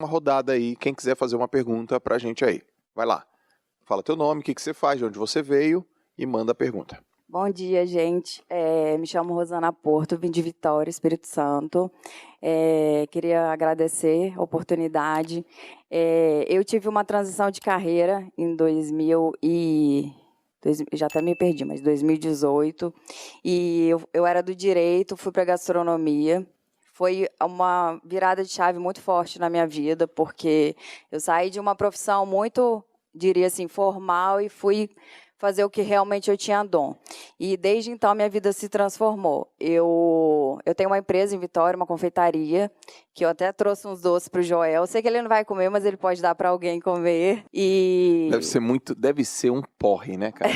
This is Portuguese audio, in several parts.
uma rodada aí, quem quiser fazer uma pergunta pra gente aí. Vai lá. Fala teu nome, o que você faz, de onde você veio e manda a pergunta. Bom dia, gente. Me chamo Rosana Porto, vim de Vitória, Espírito Santo. Queria agradecer a oportunidade. Eu tive uma transição de carreira em 2000 e... já até me perdi, mas 2018. E eu era do direito, fui para a gastronomia. Foi uma virada de chave muito forte na minha vida, porque eu saí de uma profissão muito, diria assim, formal e fui fazer o que realmente eu tinha dom. E desde então minha vida se transformou. Eu tenho uma empresa em Vitória, uma confeitaria, que eu até trouxe uns doces para o Joel. Eu sei que ele não vai comer, mas ele pode dar para alguém comer. E Deve ser um porre, né, cara?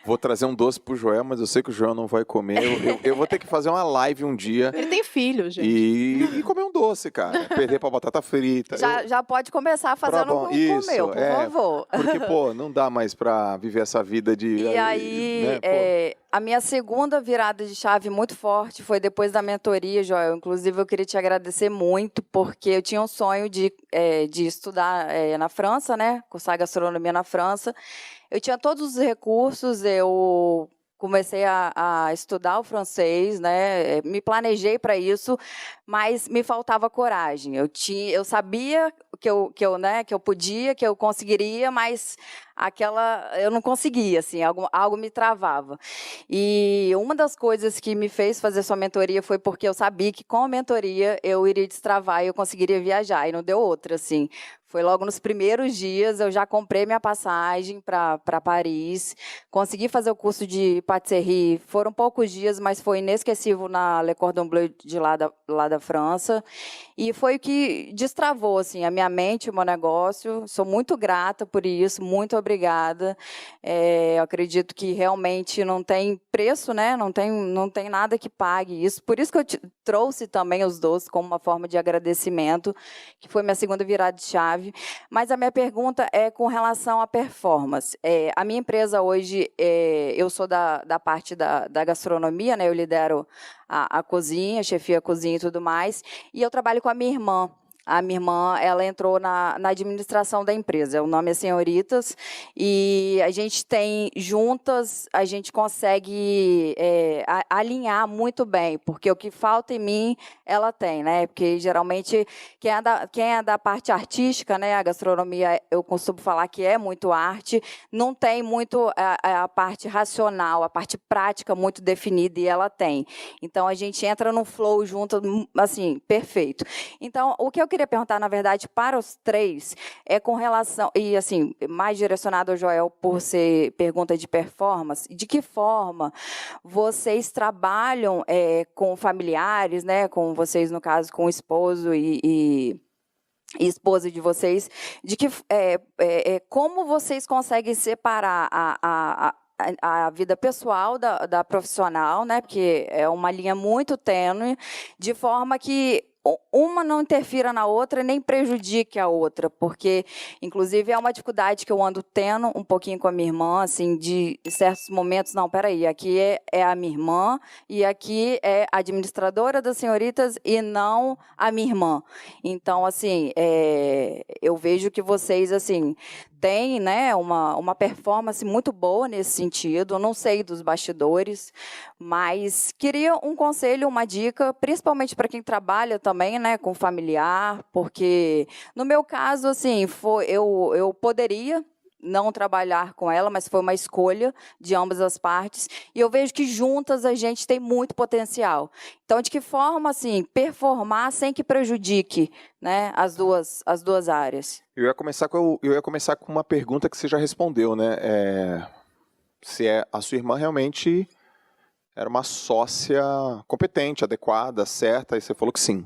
Vou trazer um doce pro Joel, mas eu sei que o Joel não vai comer. Eu vou ter que fazer uma live um dia. Ele tem filho, gente. E comer um doce, cara. Perder pra batata frita. Já pode começar fazendo com o meu, por favor. Porque, pô, não dá mais pra viver essa vida de... E aí, né, a minha segunda virada de chave muito forte foi depois da mentoria, Joel. Inclusive, eu queria te agradecer muito, porque eu tinha um sonho de estudar na França, né? Cursar gastronomia na França. Eu tinha todos os recursos, eu comecei a estudar o francês, né? Me planejei para isso, mas me faltava coragem. Eu sabia que eu podia, que eu conseguiria, mas eu não conseguia, assim, algo me travava. E uma das coisas que me fez fazer sua mentoria foi porque eu sabia que com a mentoria eu iria destravar e eu conseguiria viajar, e não deu outra, assim. Foi logo nos primeiros dias, eu já comprei minha passagem para Paris, consegui fazer o curso de patisserie, foram poucos dias, mas foi inesquecível na Le Cordon Bleu de lá da França, e foi o que destravou assim, a minha mente, o meu negócio. Sou muito grata por isso, muito obrigada. Eu acredito que realmente não tem preço, né? Não tem nada que pague isso, por isso que eu trouxe também os doces como uma forma de agradecimento, que foi minha segunda virada de chave. Mas a minha pergunta é com relação à performance. A minha empresa hoje, eu sou da parte da gastronomia, né? Eu lidero a cozinha, chefia a cozinha e tudo mais, e eu trabalho com a minha irmã. A minha irmã, ela entrou na administração da empresa, o nome é Senhoritas, e a gente tem, juntas, a gente consegue alinhar muito bem, porque o que falta em mim, ela tem, né? Porque, geralmente, quem é da parte artística, né? A gastronomia, eu costumo falar que é muito arte, não tem muito a parte racional, a parte prática muito definida, e ela tem. Então, a gente entra no flow junto, assim, perfeito. Então, o que eu queria perguntar, na verdade, para os três, é com relação, e assim, mais direcionado ao Joel, por ser pergunta de performance, de que forma vocês trabalham com familiares, né, com vocês, no caso, com o esposo e esposa de vocês, de que como vocês conseguem separar a vida pessoal da profissional, né, porque é uma linha muito tênue, de forma que uma não interfira na outra nem prejudique a outra, porque, inclusive, é uma dificuldade que eu ando tendo um pouquinho com a minha irmã, assim, de certos momentos, não, peraí, aqui é a minha irmã e aqui é a administradora das Senhoritas e não a minha irmã. Então, assim, eu vejo que vocês, assim, têm, né, uma performance muito boa nesse sentido. Eu não sei dos bastidores, mas queria um conselho, uma dica, principalmente para quem trabalha também, né, com familiar, porque no meu caso, assim, eu poderia não trabalhar com ela, mas foi uma escolha de ambas as partes, e eu vejo que juntas a gente tem muito potencial. Então, de que forma, assim, performar sem que prejudique, né, as duas áreas? Eu ia começar com uma pergunta que você já respondeu, né? Se a sua irmã realmente era uma sócia competente, adequada, certa, e você falou que sim.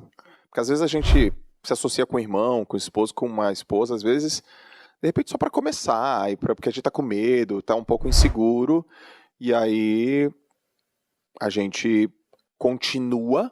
Porque às vezes a gente se associa com o irmão, com o esposo, com uma esposa, às vezes, de repente só para começar, porque a gente tá com medo, tá um pouco inseguro, e aí a gente continua,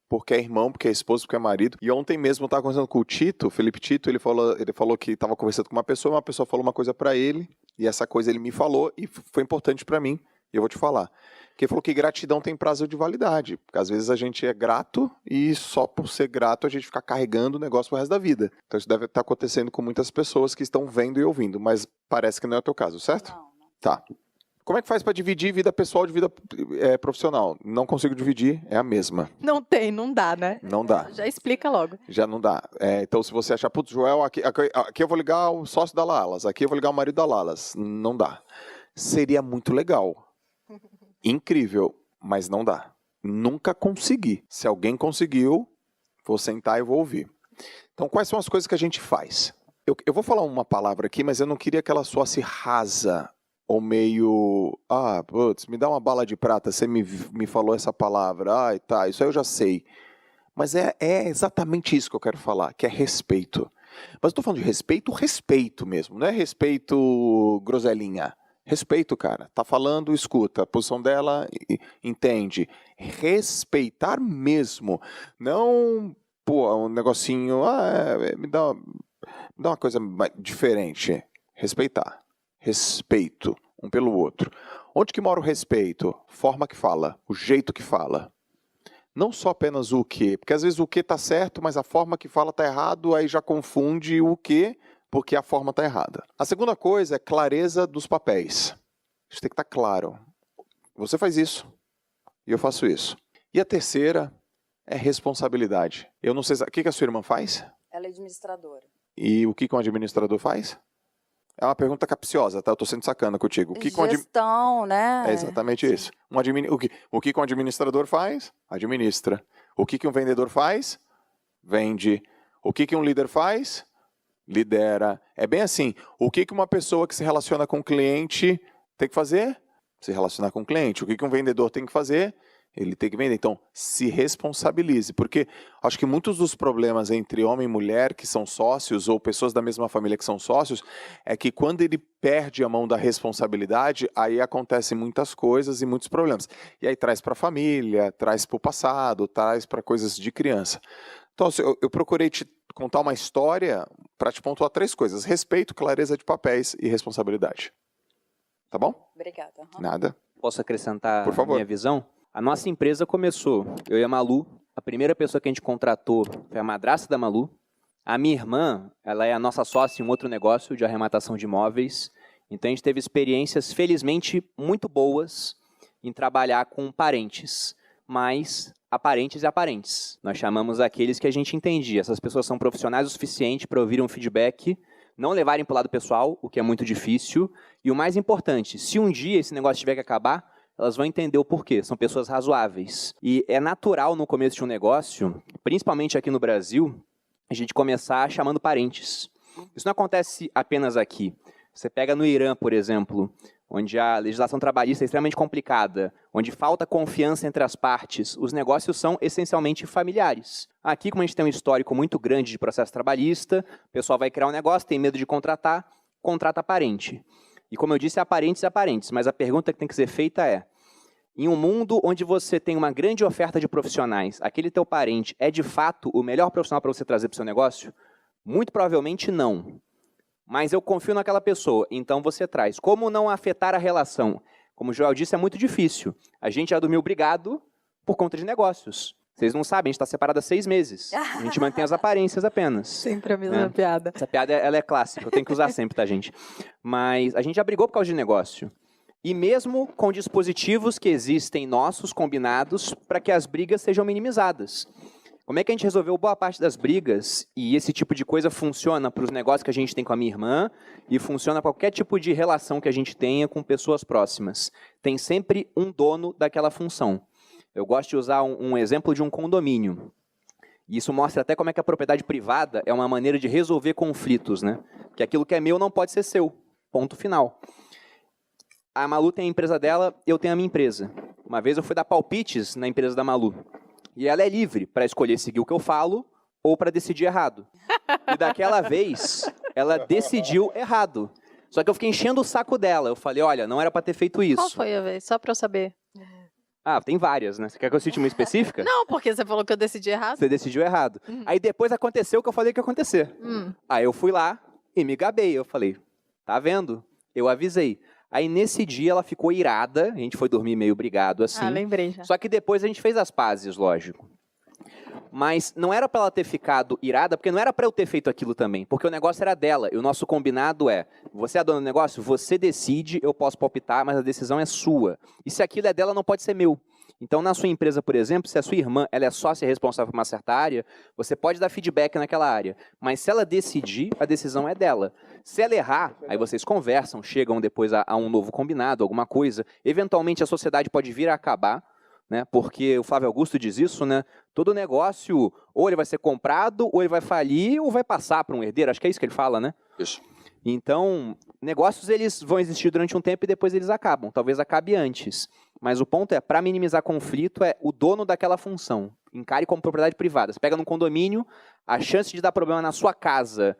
porque é irmão, porque é esposo, porque é marido. E ontem mesmo eu estava conversando com o Tito, Felipe Tito, ele falou que estava conversando com uma pessoa falou uma coisa para ele, e essa coisa ele me falou, e foi importante para mim, E eu vou te falar. Porque ele falou que gratidão tem prazo de validade. Porque às vezes a gente é grato e só por ser grato a gente fica carregando o negócio pro resto da vida. Então isso deve estar acontecendo com muitas pessoas que estão vendo e ouvindo, mas parece que não é o teu caso, certo? Não. Tá. Como é que faz para dividir vida pessoal de vida profissional? Não consigo dividir, é a mesma. Não tem, não dá, né? Não dá. Já explica logo. Já não dá. Então, se você achar, putz, Joel, aqui eu vou ligar o sócio da Lalas, aqui eu vou ligar o marido da Lalas. Não dá. Seria muito legal. Incrível, mas não dá. Nunca consegui. Se alguém conseguiu, vou sentar e vou ouvir. Então, quais são as coisas que a gente faz? Eu vou falar uma palavra aqui, mas eu não queria que ela soasse rasa ou meio... putz, me dá uma bala de prata, você me falou essa palavra. Tá, isso aí eu já sei. Mas é exatamente isso que eu quero falar, que é respeito. Mas eu estou falando de respeito mesmo, não é respeito groselinha. Respeito, cara. Tá falando, escuta. A posição dela, entende. Respeitar mesmo. Não, um negocinho, me dá uma coisa diferente. Respeitar. Respeito um pelo outro. Onde que mora o respeito? Forma que fala, o jeito que fala. Não só apenas o quê, porque às vezes o quê tá certo, mas a forma que fala tá errado, aí já confunde o quê, porque a forma tá errada. A segunda coisa é clareza dos papéis. Isso tem que estar claro. Você faz isso, e eu faço isso. E a terceira é responsabilidade. Eu não sei, o que a sua irmã faz? Ela é administradora. E o que um administrador faz? É uma pergunta capciosa, tá? Eu tô sendo sacana contigo. Gestão, né? É exatamente isso. O que um administrador faz? Administra. O que um vendedor faz? Vende. O que um líder faz? Lidera. É bem assim. O que uma pessoa que se relaciona com o cliente tem que fazer? Se relacionar com o cliente. O que um vendedor tem que fazer? Ele tem que vender. Então, se responsabilize. Porque acho que muitos dos problemas entre homem e mulher que são sócios ou pessoas da mesma família que são sócios é que quando ele perde a mão da responsabilidade, aí acontecem muitas coisas e muitos problemas. E aí traz para a família, traz para o passado, traz para coisas de criança. Então, eu procurei te contar uma história para te pontuar 3 coisas. Respeito, clareza de papéis e responsabilidade. Tá bom? Obrigada. Nada. Posso acrescentar Por favor. a minha visão? A nossa empresa começou, eu e a Malu, a primeira pessoa que a gente contratou foi a madrasta da Malu. A minha irmã, ela é a nossa sócia em um outro negócio de arrematação de imóveis. Então a gente teve experiências, felizmente, muito boas em trabalhar com parentes, mas aparentes e aparentes. Nós chamamos aqueles que a gente entendia. Essas pessoas são profissionais o suficiente para ouvir um feedback, não levarem para o lado pessoal, o que é muito difícil. E o mais importante, se um dia esse negócio tiver que acabar, elas vão entender o porquê. São pessoas razoáveis. E é natural no começo de um negócio, principalmente aqui no Brasil, a gente começar chamando parentes. Isso não acontece apenas aqui. Você pega no Irã, por exemplo, onde a legislação trabalhista é extremamente complicada, onde falta confiança entre as partes, os negócios são essencialmente familiares. Aqui, como a gente tem um histórico muito grande de processo trabalhista, o pessoal vai criar um negócio, tem medo de contratar, contrata parente. E como eu disse, aparentes e aparentes, mas a pergunta que tem que ser feita é, em um mundo onde você tem uma grande oferta de profissionais, aquele teu parente é de fato o melhor profissional para você trazer para o seu negócio? Muito provavelmente não. Mas eu confio naquela pessoa, então você traz. Como não afetar a relação? Como o Joel disse, é muito difícil. A gente já dormiu brigado por conta de negócios. Vocês não sabem, a gente está separado há 6 meses. A gente mantém as aparências apenas. Sempre a mesma piada. Essa piada ela é clássica, eu tenho que usar sempre, tá, gente? Mas a gente já brigou por causa de negócio. E mesmo com dispositivos que existem nossos, combinados, para que as brigas sejam minimizadas. Como é que a gente resolveu boa parte das brigas e esse tipo de coisa funciona para os negócios que a gente tem com a minha irmã e funciona qualquer tipo de relação que a gente tenha com pessoas próximas? Tem sempre um dono daquela função. Eu gosto de usar um exemplo de um condomínio. E isso mostra até como é que a propriedade privada é uma maneira de resolver conflitos, né? Porque aquilo que é meu não pode ser seu. Ponto final. A Malu tem a empresa dela, eu tenho a minha empresa. Uma vez eu fui dar palpites na empresa da Malu. E ela é livre para escolher seguir o que eu falo ou para decidir errado. E daquela vez, ela decidiu errado. Só que eu fiquei enchendo o saco dela. Eu falei, olha, não era para ter feito isso. Qual foi a vez? Só para eu saber. Tem várias, né? Você quer que eu cite uma específica? Não, porque você falou que eu decidi errado. Você decidiu errado. Aí depois aconteceu o que eu falei que ia acontecer. Aí eu fui lá e me gabei. Eu falei, tá vendo? Eu avisei. Aí, nesse dia, ela ficou irada. A gente foi dormir meio brigado, assim. Ah, lembrei já. Só que depois a gente fez as pazes, lógico. Mas não era pra ela ter ficado irada, porque não era pra eu ter feito aquilo também. Porque o negócio era dela. E o nosso combinado é, você é a dona do negócio? Você decide, eu posso palpitar, mas a decisão é sua. E se aquilo é dela, não pode ser meu. Então, na sua empresa, por exemplo, se a sua irmã ela é sócia responsável por uma certa área, você pode dar feedback naquela área. Mas se ela decidir, a decisão é dela. Se ela errar, aí vocês conversam, chegam depois a um novo combinado, alguma coisa. Eventualmente, a sociedade pode vir a acabar, né? Porque o Flávio Augusto diz isso, né? Todo negócio, ou ele vai ser comprado, ou ele vai falir, ou vai passar para um herdeiro. Acho que é isso que ele fala, né? Isso. Então, negócios eles vão existir durante um tempo e depois eles acabam. Talvez acabe antes. Mas o ponto é, para minimizar conflito, é o dono daquela função. Encare como propriedade privada. Você pega num condomínio, a chance de dar problema na sua casa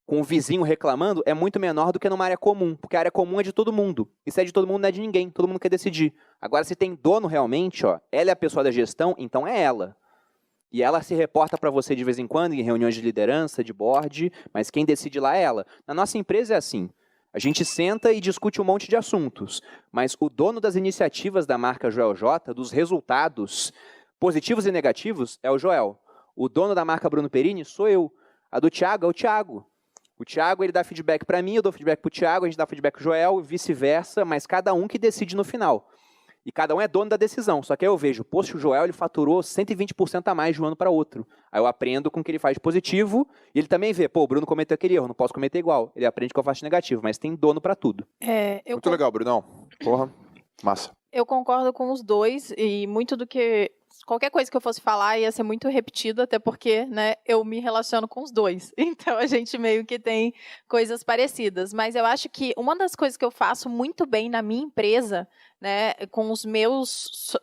com o vizinho reclamando é muito menor do que numa área comum. Porque a área comum é de todo mundo. E se é de todo mundo, não é de ninguém. Todo mundo quer decidir. Agora, se tem dono realmente, ó, ela é a pessoa da gestão, então é ela. E ela se reporta para você de vez em quando, em reuniões de liderança, de board, mas quem decide lá é ela. Na nossa empresa é assim. A gente senta e discute um monte de assuntos, mas o dono das iniciativas da marca Joel J, dos resultados positivos e negativos, é o Joel. O dono da marca Bruno Perini sou eu. A do Thiago é o Thiago. O Thiago ele dá feedback para mim, eu dou feedback para o Thiago, a gente dá feedback para o Joel, vice-versa, mas cada um que decide no final. E cada um é dono da decisão. Só que aí eu vejo, poxa, o Joel ele faturou 120% a mais de um ano para outro. Aí eu aprendo com o que ele faz de positivo e ele também vê, pô, o Bruno cometeu aquele erro, não posso cometer igual. Ele aprende que eu faço de negativo, mas tem dono para tudo. Muito legal, Brunão. Porra, massa. Eu concordo com os dois e muito do que... Qualquer coisa que eu fosse falar ia ser muito repetido, até porque, né, eu me relaciono com os dois. Então, a gente meio que tem coisas parecidas. Mas eu acho que uma das coisas que eu faço muito bem na minha empresa, né, com os meus...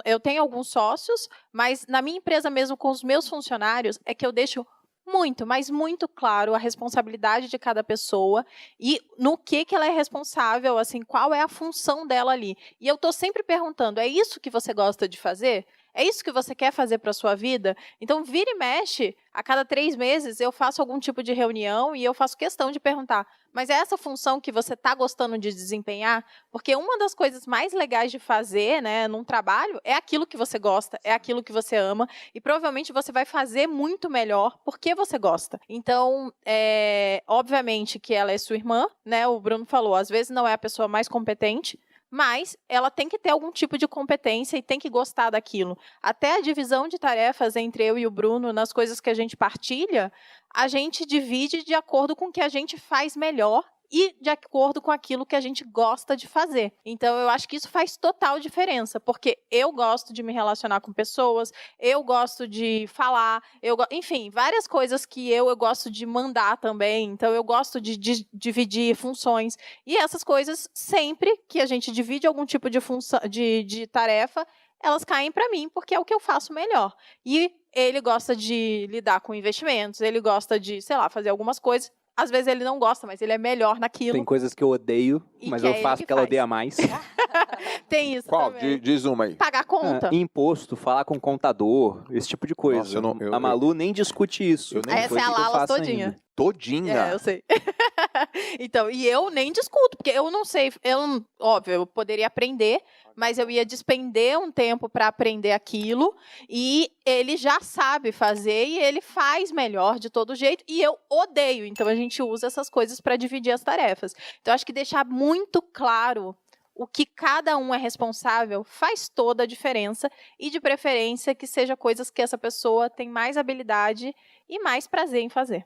Eu tenho alguns sócios, mas na minha empresa mesmo, com os meus funcionários, é que eu deixo muito, mas muito claro a responsabilidade de cada pessoa e no que ela é responsável, assim, qual é a função dela ali. E eu estou sempre perguntando, é isso que você gosta de fazer? É isso que você quer fazer para a sua vida? Então, vira e mexe, a cada 3 meses eu faço algum tipo de reunião e eu faço questão de perguntar, mas é essa função que você está gostando de desempenhar? Porque uma das coisas mais legais de fazer, né, num trabalho, é aquilo que você gosta, é aquilo que você ama, e provavelmente você vai fazer muito melhor porque você gosta. Então, obviamente que ela é sua irmã, né, o Bruno falou, às vezes não é a pessoa mais competente, mas ela tem que ter algum tipo de competência e tem que gostar daquilo. Até a divisão de tarefas entre eu e o Bruno, nas coisas que a gente partilha, a gente divide de acordo com o que a gente faz melhor e de acordo com aquilo que a gente gosta de fazer. Então, eu acho que isso faz total diferença, porque eu gosto de me relacionar com pessoas, eu gosto de falar, enfim, várias coisas que eu gosto de mandar também, então eu gosto de dividir funções, e essas coisas, sempre que a gente divide algum tipo de função, de tarefa, elas caem para mim, porque é o que eu faço melhor. E ele gosta de lidar com investimentos, ele gosta de, sei lá, fazer algumas coisas. Às vezes ele não gosta, mas ele é melhor naquilo. Tem coisas que eu odeio, mas eu faço porque ela odeia mais. Tem isso Qual? também. Diz uma aí. Pagar conta. Imposto, falar com contador, esse tipo de coisa. Nossa, a Malu nem discute isso. Essa é a Lala todinha. Ainda. Todinha? Eu sei. Então, e eu nem discuto, porque eu não sei, óbvio, eu poderia aprender, mas eu ia despender um tempo para aprender aquilo, e ele já sabe fazer, e ele faz melhor de todo jeito, e eu odeio. Então, a gente usa essas coisas para dividir as tarefas. Então, acho que deixar muito claro o que cada um é responsável faz toda a diferença, e de preferência que seja coisas que essa pessoa tem mais habilidade e mais prazer em fazer.